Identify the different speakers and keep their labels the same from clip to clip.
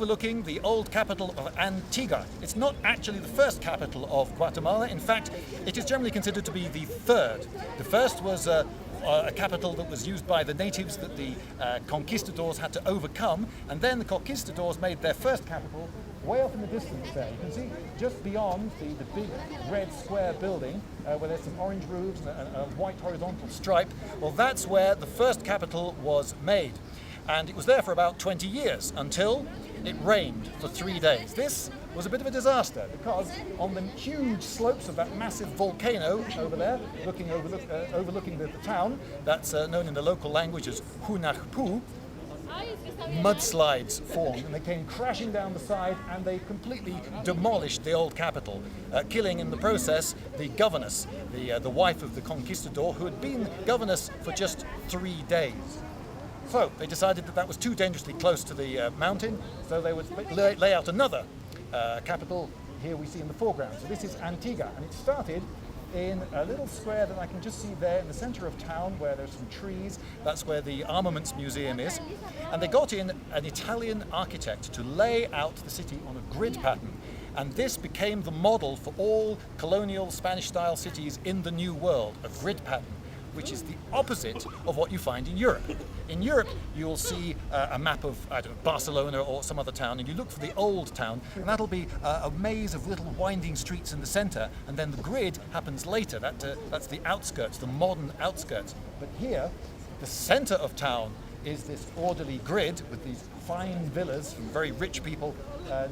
Speaker 1: overlooking the old capital of Antigua. It's not actually the first capital of Guatemala. In fact, it is generally considered to be the third. The first was a capital that was used by the natives that the conquistadors had to overcome, and then the conquistadors made their first capital way off in the distance there. You can see just beyond the big red square building where there's some orange roofs and a white horizontal stripe. Well, that's where the first capital was made. And it was there for about 20 years until it rained for 3 days. This was a bit of a disaster because on the huge slopes of that massive volcano over there, overlooking the town, that's known in the local language as Hunahpu, mudslides formed and they came crashing down the side and they completely demolished the old capital, killing in the process the governess, the wife of the conquistador, who had been governess for just 3 days. So they decided that that was too dangerously close to the mountain, so they would lay out another capital. Here we see in the foreground. So this is Antigua, and it started in a little square that I can just see there in the center of town where there's some trees. That's where the Armaments Museum is. And they got in an Italian architect to lay out the city on a grid pattern. And this became the model for all colonial Spanish-style cities in the New World, a grid pattern, which is the opposite of what you find in Europe. In Europe, you'll see a map of, I don't know, Barcelona or some other town, and you look for the old town, and that'll be a maze of little winding streets in the center, and then the grid happens later. That's the outskirts, the modern outskirts. But here, the center of town is this orderly grid with these fine villas from very rich people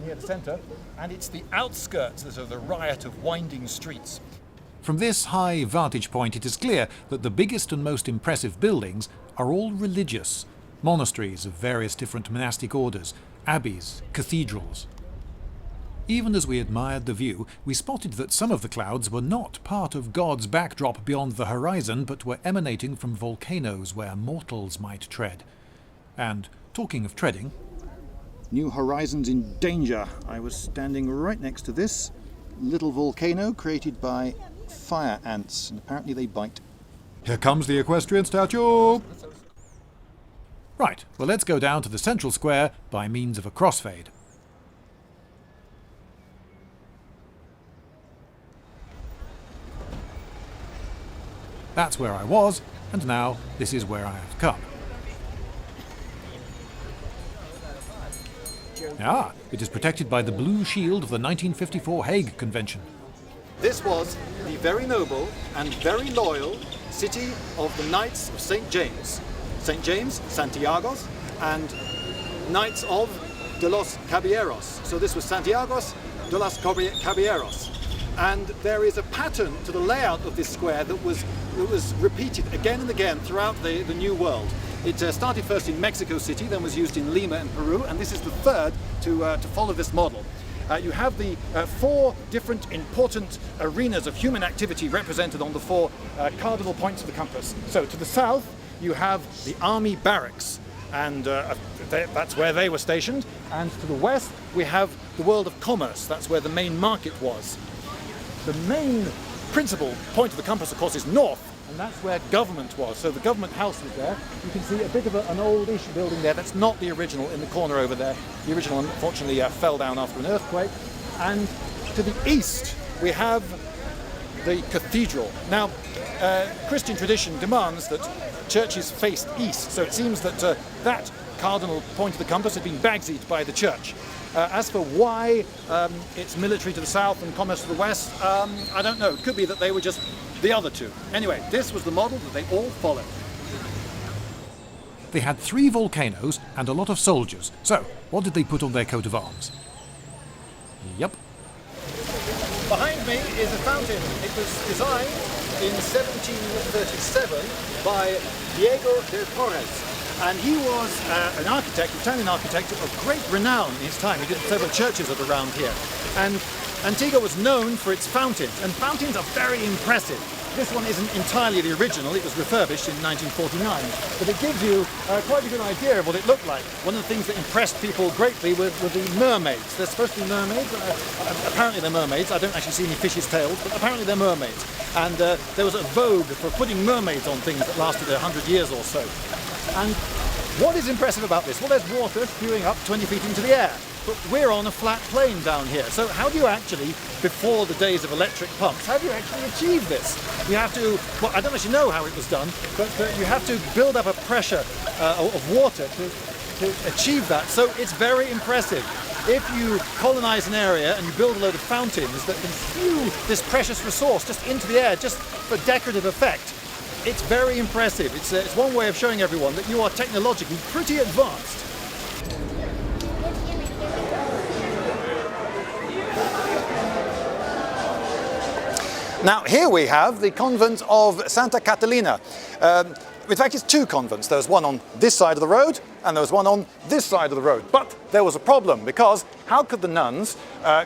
Speaker 1: near the center, and it's the outskirts that are the riot of winding streets.
Speaker 2: From this high vantage point, it is clear that the biggest and most impressive buildings are all religious. Monasteries of various different monastic orders, abbeys, cathedrals. Even as we admired the view, we spotted that some of the clouds were not part of God's backdrop beyond the horizon, but were emanating from volcanoes where mortals might tread. And, talking of treading...
Speaker 1: New horizons in danger. I was standing right next to this little volcano created by fire ants, and apparently they bite.
Speaker 2: Here comes the equestrian statue! Right, well, let's go down to the central square by means of a crossfade. That's where I was, and now this is where I have come. Ah, it is protected by the blue shield of the 1954 Hague Convention.
Speaker 1: This was the very noble and very loyal city of the Knights of St. James. St. James, Santiago's, and Knights of de los Caballeros. So this was Santiago's de los Caballeros. And there is a pattern to the layout of this square that was repeated again and again throughout the New World. It started first in Mexico City, then was used in Lima and Peru, and this is the third to follow this model. You have the 4 different important arenas of human activity represented on the 4 cardinal points of the compass. So to the south, you have the army barracks, and that's where they were stationed. And to the west, we have the world of commerce. That's where the main market was. The main principal point of the compass, of course, is north, and that's where government was. So the government house was there. You can see a bit of an oldish building there. That's not the original in the corner over there. The original, unfortunately, fell down after an earthquake. And to the east, we have the cathedral. Now, Christian tradition demands that churches faced east, so it seems that that cardinal point of the compass had been bagsied by the church. As for why it's military to the south and commerce to the west, I don't know. It could be that they were just the other two. Anyway, this was the model that they all followed.
Speaker 2: They had 3 volcanoes and a lot of soldiers. So, what did they put on their coat of arms? Yep.
Speaker 1: Behind me is a fountain. It was designed in 1737 by Diego de Torres. And he was an architect, Italian architect of great renown in his time. He did several churches around here. And Antigua was known for its fountains, and fountains are very impressive. This one isn't entirely the original, it was refurbished in 1949, but it gives you quite a good idea of what it looked like. One of the things that impressed people greatly were the mermaids. They're supposed to be mermaids, apparently they're mermaids. I don't actually see any fish's tails, but apparently they're mermaids. And there was a vogue for putting mermaids on things that lasted 100 years or so. And what is impressive about this? Well, there's water spewing up 20 feet into the air. but we're on a flat plain down here. So how do you actually, before the days of electric pumps, how do you actually achieve this? You have to, well, I don't actually know how it was done, but you have to build up a pressure of water to achieve that. So it's very impressive. If you colonize an area and you build a load of fountains that can spew this precious resource just into the air, just for decorative effect, it's very impressive. It's one way of showing everyone that you are technologically pretty advanced. Now here we have the convent of Santa Catalina. In fact, it's two convents. There was one on this side of the road and there was one on this side of the road. But there was a problem, because how could the nuns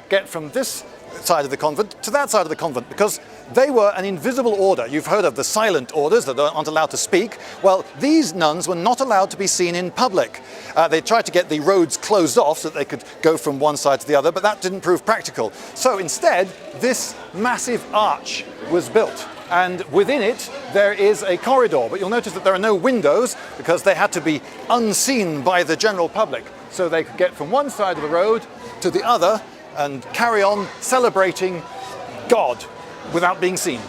Speaker 1: get from this side of the convent to that side of the convent? Because they were an invisible order. You've heard of the silent orders that aren't allowed to speak. Well, these nuns were not allowed to be seen in public. They tried to get the roads closed off so that they could go from one side to the other, but that didn't prove practical. So instead, this massive arch was built. And within it, there is a corridor. But you'll notice that there are no windows, because they had to be unseen by the general public. So they could get from one side of the road to the other and carry on celebrating God without being seen.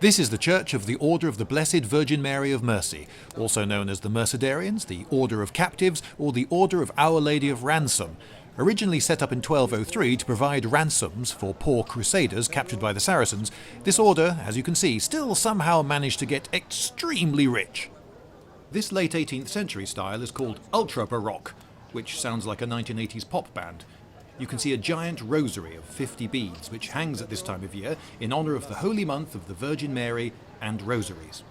Speaker 2: This is the Church of the Order of the Blessed Virgin Mary of Mercy, also known as the Mercedarians, the Order of Captives, or the Order of Our Lady of Ransom. Originally set up in 1203 to provide ransoms for poor crusaders captured by the Saracens, this order, as you can see, still somehow managed to get extremely rich. This late 18th century style is called ultra-baroque, which sounds like a 1980s pop band. You can see a giant rosary of 50 beads, which hangs at this time of year in honour of the holy month of the Virgin Mary and rosaries.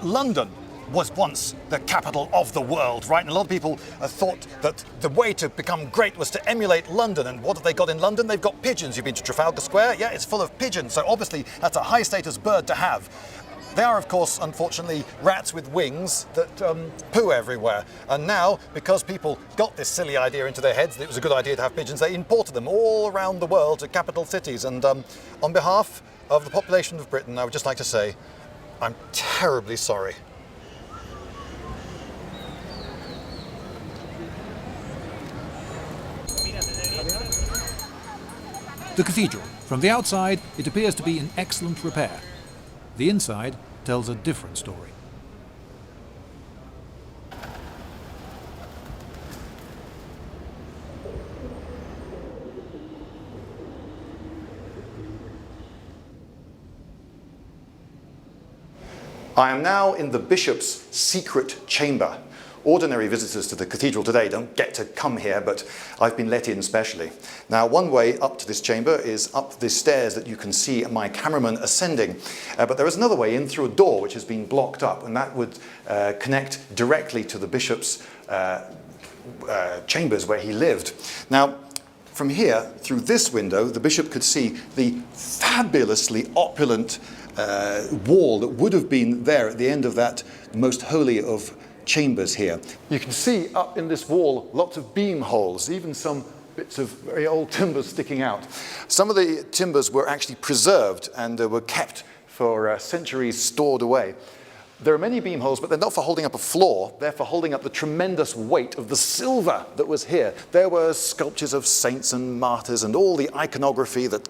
Speaker 1: London was once the capital of the world, right? And a lot of people thought that the way to become great was to emulate London. And what have they got in London? They've got pigeons. You've been to Trafalgar Square? Yeah, it's full of pigeons. So obviously that's a high status bird to have. They are, of course, unfortunately, rats with wings that poo everywhere. And now, because people got this silly idea into their heads that it was a good idea to have pigeons, they imported them all around the world to capital cities. And on behalf of the population of Britain, I would just like to say, I'm terribly sorry.
Speaker 2: The cathedral. From the outside, it appears to be in excellent repair. The inside tells a different story.
Speaker 1: I am now in the bishop's secret chamber. Ordinary visitors to the cathedral today don't get to come here, but I've been let in specially. Now, one way up to this chamber is up the stairs that you can see my cameraman ascending. But there is another way in through a door which has been blocked up, and that would connect directly to the bishop's chambers where he lived. Now, from here, through this window, the bishop could see the fabulously opulent wall that would have been there at the end of that most holy of chambers here. You can see up in this wall lots of beam holes, even some bits of very old timbers sticking out. Some of the timbers were actually preserved and were kept for centuries stored away. There are many beam holes, but they're not for holding up a floor. They're for holding up the tremendous weight of the silver that was here. There were sculptures of saints and martyrs and all the iconography that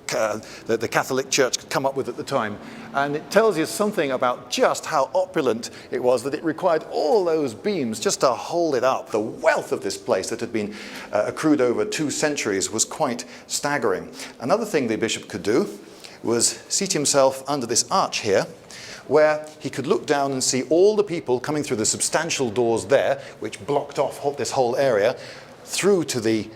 Speaker 1: the Catholic Church could come up with at the time. And it tells you something about just how opulent it was, that it required all those beams just to hold it up. The wealth of this place that had been accrued over 2 centuries was quite staggering. Another thing the bishop could do was seat himself under this arch here, where he could look down and see all the people coming through the substantial doors there, which blocked off this whole area, through to the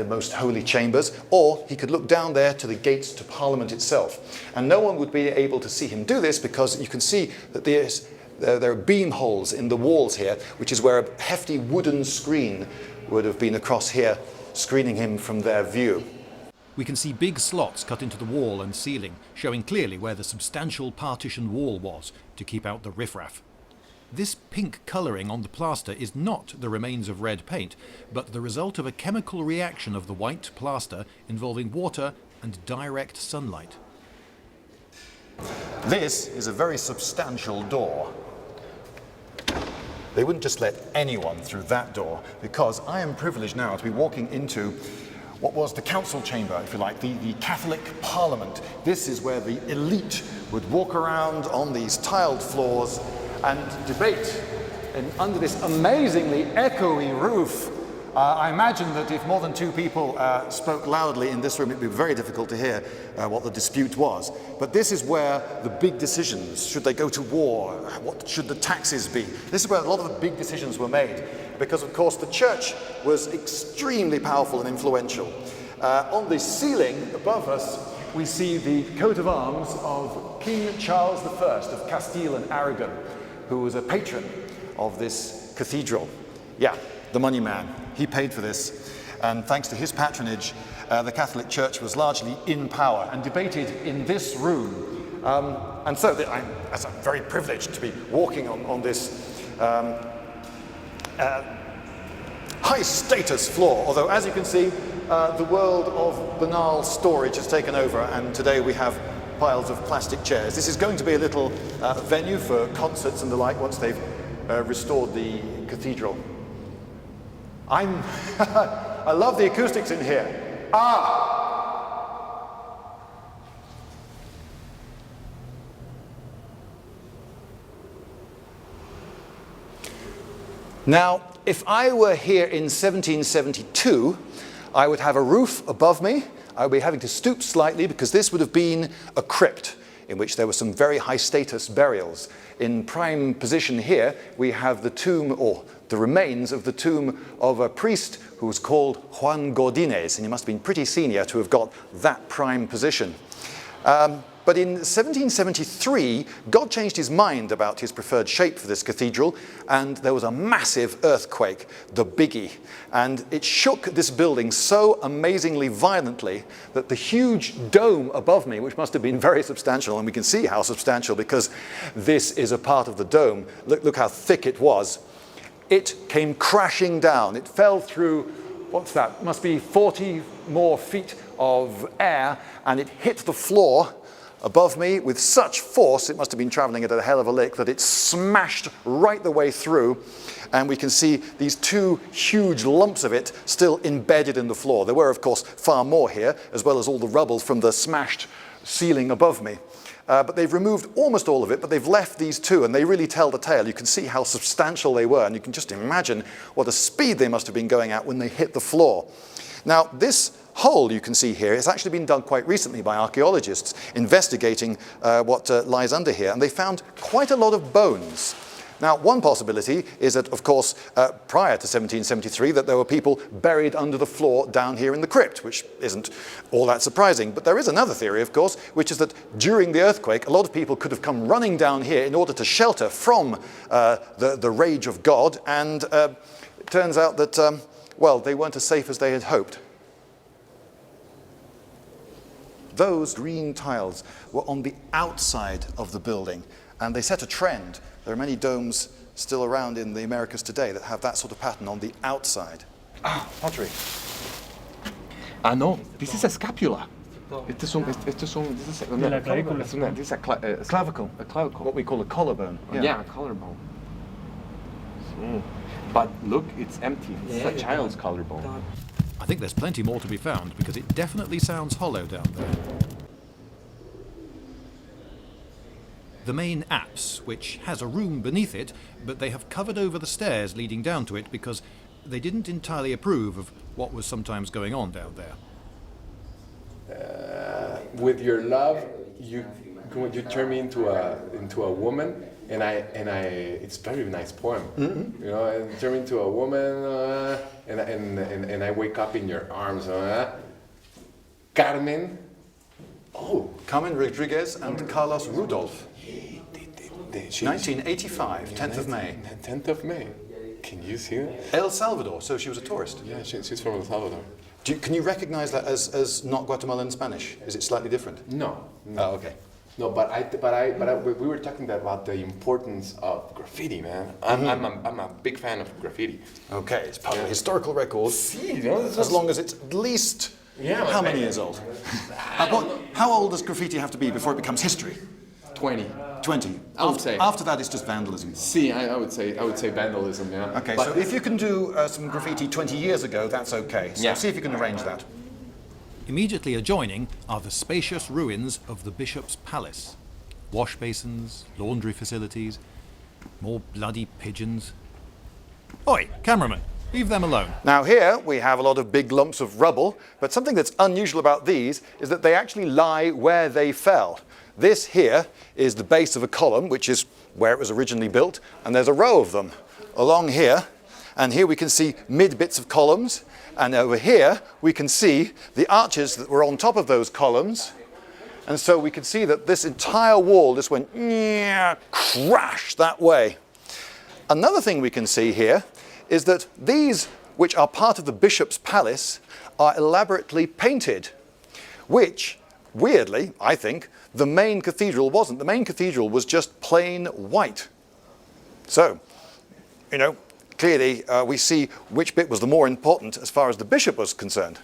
Speaker 1: most holy chambers, or he could look down there to the gates to Parliament itself. And no one would be able to see him do this, because you can see that there are beam holes in the walls here, which is where a hefty wooden screen would have been across here, screening him from their view.
Speaker 2: We can see big slots cut into the wall and ceiling, showing clearly where the substantial partition wall was, to keep out the riffraff. This pink colouring on the plaster is not the remains of red paint, but the result of a chemical reaction of the white plaster involving water and direct sunlight.
Speaker 1: This is a very substantial door. They wouldn't just let anyone through that door, because I am privileged now to be walking into what was the council chamber, if you like, the Catholic Parliament. This is where the elite would walk around on these tiled floors and debate under this amazingly echoey roof. I imagine that if more than two people spoke loudly in this room, it would be very difficult to hear what the dispute was. But this is where the big decisions, should they go to war, what should the taxes be? This is where a lot of the big decisions were made, because of course the church was extremely powerful and influential. On the ceiling above us, we see the coat of arms of King Charles I of Castile and Aragon, who was a patron of this cathedral. Yeah, the money man. He paid for this, and thanks to his patronage, the Catholic Church was largely in power and debated in this room. And so I'm very privileged to be walking on this high status floor, although as you can see, the world of banal storage has taken over, and today we have piles of plastic chairs. This is going to be a little venue for concerts and the like once they've restored the cathedral. I love the acoustics in here. Now, if I were here in 1772, I would have a roof above me. I would be having to stoop slightly because this would have been a crypt in which there were some very high status burials. In prime position here, we have the tomb, or the remains of the tomb of a priest who was called Juan Godinez, and he must have been pretty senior to have got that prime position. But in 1773, God changed his mind about his preferred shape for this cathedral, and there was a massive earthquake, the Biggie. And it shook this building so amazingly violently that the huge dome above me, which must have been very substantial, and we can see how substantial because this is a part of the dome. Look how thick it was. It came crashing down. It fell through, what's that? Must be 40 more feet of air, and it hit the floor above me with such force, it must have been traveling at a hell of a lick, that it smashed right the way through, and we can see these two huge lumps of it still embedded in the floor. There were, of course, far more here, as well as all the rubble from the smashed ceiling above me. But they've removed almost all of it, but they've left these two, and they really tell the tale. You can see how substantial they were, and you can just imagine what a speed they must have been going at when they hit the floor. Now, this hole you can see here has actually been dug quite recently by archaeologists investigating what lies under here, and they found quite a lot of bones. Now, one possibility is that, of course, prior to 1773, that there were people buried under the floor down here in the crypt, which isn't all that surprising. But there is another theory, of course, which is that during the earthquake, a lot of people could have come running down here in order to shelter from the rage of God, and it turns out that, well, they weren't as safe as they had hoped. Those green tiles were on the outside of the building, and they set a trend. There are many domes still around in the Americas today that have that sort of pattern on the outside. Pottery.
Speaker 3: No, this is a scapula. This is a
Speaker 1: Clavicle.
Speaker 3: A clavicle.
Speaker 1: What we call a collarbone.
Speaker 3: Yeah, a collarbone. But look, it's empty. It's a child's collarbone.
Speaker 2: I think there's plenty more to be found because it definitely sounds hollow down there. The main apse, which has a room beneath it, but they have covered over the stairs leading down to it because they didn't entirely approve of what was sometimes going on down there.
Speaker 3: With your love, you turn me into a woman, and it's a very nice poem. Mm-hmm. You know, and turn me into a woman, and I wake up in your arms. Carmen.
Speaker 1: Oh, Carmen Rodriguez and Carlos Rudolph. 1985, 10th of May.
Speaker 3: 10th of May. Can you see it?
Speaker 1: El Salvador, so she was a tourist.
Speaker 3: Yeah, she's from El Salvador.
Speaker 1: Can you recognize that as not Guatemalan Spanish? Is it slightly different?
Speaker 3: No.
Speaker 1: Oh, okay.
Speaker 3: No, but we were talking about the importance of graffiti, man. I'm a big fan of graffiti.
Speaker 1: Okay, it's part of a historical record.
Speaker 3: See, you know,
Speaker 1: as long as it's at least how many years old? How old does graffiti have to be before it becomes history?
Speaker 3: 20.
Speaker 1: 20.
Speaker 3: I would say.
Speaker 1: After that, it's just vandalism.
Speaker 3: See, I would say vandalism. Yeah.
Speaker 1: Okay,
Speaker 3: But
Speaker 1: so if you can do some graffiti 20 years ago, that's okay. So
Speaker 3: Yeah.
Speaker 1: see if you can arrange that.
Speaker 2: Immediately adjoining are the spacious ruins of the bishop's palace. Wash basins, laundry facilities, more bloody pigeons. Oi, cameraman, leave them alone.
Speaker 1: Now here we have a lot of big lumps of rubble, but something that's unusual about these is that they actually lie where they fell. This here is the base of a column, which is where it was originally built, and there's a row of them along here, and here we can see mid bits of columns, and over here we can see the arches that were on top of those columns, and so we can see that this entire wall just went crash that way. Another thing we can see here is that these, which are part of the bishop's palace, are elaborately painted, which, weirdly, I think, the main cathedral wasn't. The main cathedral was just plain white. So, you know, clearly we see which bit was the more important as far as the bishop was concerned.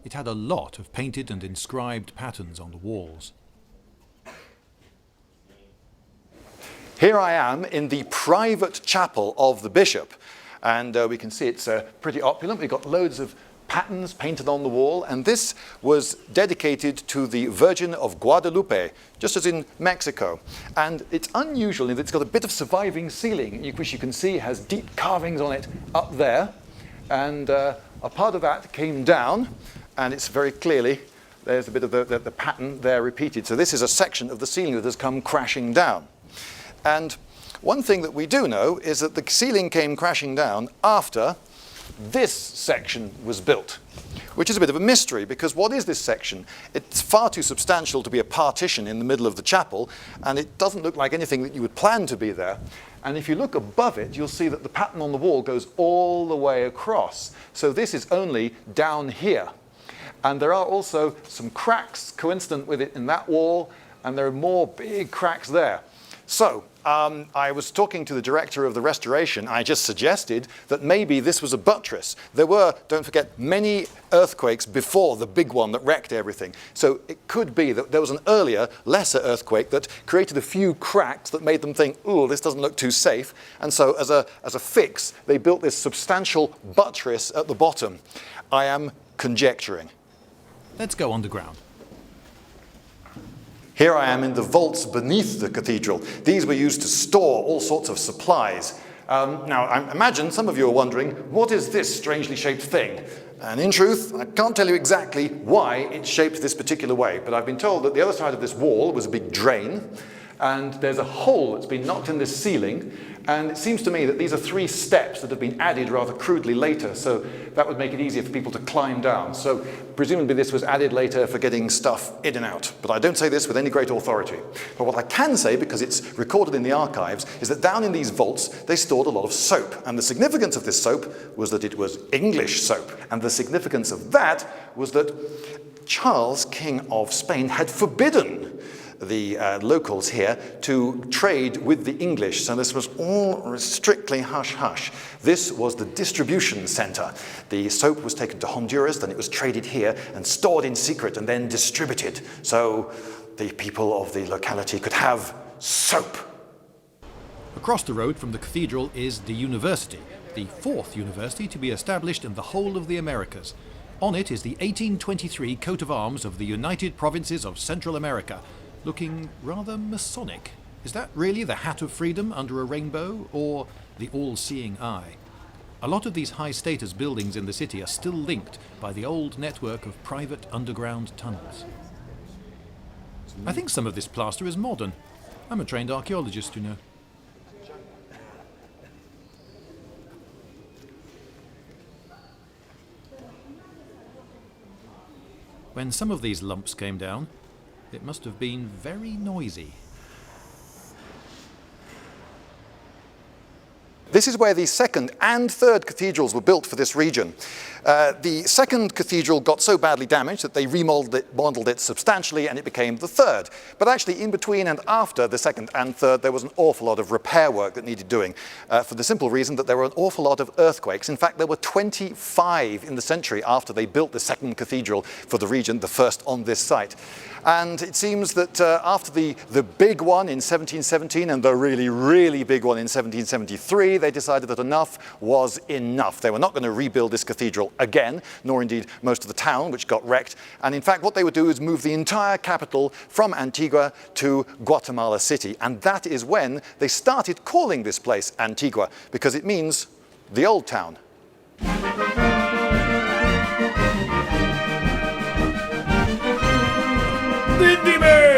Speaker 2: It had a lot of painted and inscribed patterns on the walls.
Speaker 1: Here I am in the private chapel of the bishop, and we can see it's pretty opulent. We've got loads of patterns painted on the wall, and this was dedicated to the Virgin of Guadalupe, just as in Mexico. And it's unusual in that it's got a bit of surviving ceiling, which you can see has deep carvings on it up there, and a part of that came down, and it's very clearly, there's a bit of the pattern there repeated. So this is a section of the ceiling that has come crashing down. And one thing that we do know is that the ceiling came crashing down after this section was built, which is a bit of a mystery, because what is this section? It's far too substantial to be a partition in the middle of the chapel, and it doesn't look like anything that you would plan to be there. And if you look above it, you'll see that the pattern on the wall goes all the way across. So this is only down here. And there are also some cracks coincident with it in that wall, and there are more big cracks there. So, I was talking to the director of the restoration. I just suggested that maybe this was a buttress. There were, don't forget, many earthquakes before the big one that wrecked everything. So it could be that there was an earlier, lesser earthquake that created a few cracks that made them think, ooh, this doesn't look too safe. And so as a fix, they built this substantial buttress at the bottom. I am conjecturing.
Speaker 2: Let's go underground.
Speaker 1: Here I am in the vaults beneath the cathedral. These were used to store all sorts of supplies. Now, I imagine some of you are wondering, what is this strangely shaped thing? And in truth, I can't tell you exactly why it's shaped this particular way, but I've been told that the other side of this wall was a big drain, and there's a hole that's been knocked in this ceiling, and it seems to me that these are 3 steps that have been added rather crudely later, so that would make it easier for people to climb down. So presumably this was added later for getting stuff in and out, but I don't say this with any great authority. But what I can say, because it's recorded in the archives, is that down in these vaults they stored a lot of soap, and the significance of this soap was that it was English soap, and the significance of that was that Charles, King of Spain, had forbidden the locals here to trade with the English, so this was all strictly hush-hush. This was the distribution center. The soap was taken to Honduras, then it was traded here and stored in secret and then distributed, so the people of the locality could have soap.
Speaker 2: Across the road from the cathedral is the university, the 4th university to be established in the whole of the Americas. On it is the 1823 coat of arms of the United Provinces of Central America, looking rather Masonic. Is that really the hat of freedom under a rainbow, or the all-seeing eye? A lot of these high-status buildings in the city are still linked by the old network of private underground tunnels. I think some of this plaster is modern. I'm a trained archaeologist, you know. When some of these lumps came down, it must have been very noisy.
Speaker 1: This is where the second and third cathedrals were built for this region. The second cathedral got so badly damaged that they remodeled it substantially, and it became the third. But actually, in between and after the second and third, there was an awful lot of repair work that needed doing, for the simple reason that there were an awful lot of earthquakes. In fact, there were 25 in the century after they built the second cathedral for the region, the first on this site. And it seems that after the big one in 1717 and the really, really big one in 1773, they decided that enough was enough. They were not going to rebuild this cathedral again, nor indeed most of the town, which got wrecked. And in fact, what they would do is move the entire capital from Antigua to Guatemala City. And that is when they started calling this place Antigua, because it means the old town.
Speaker 2: Lindybeige!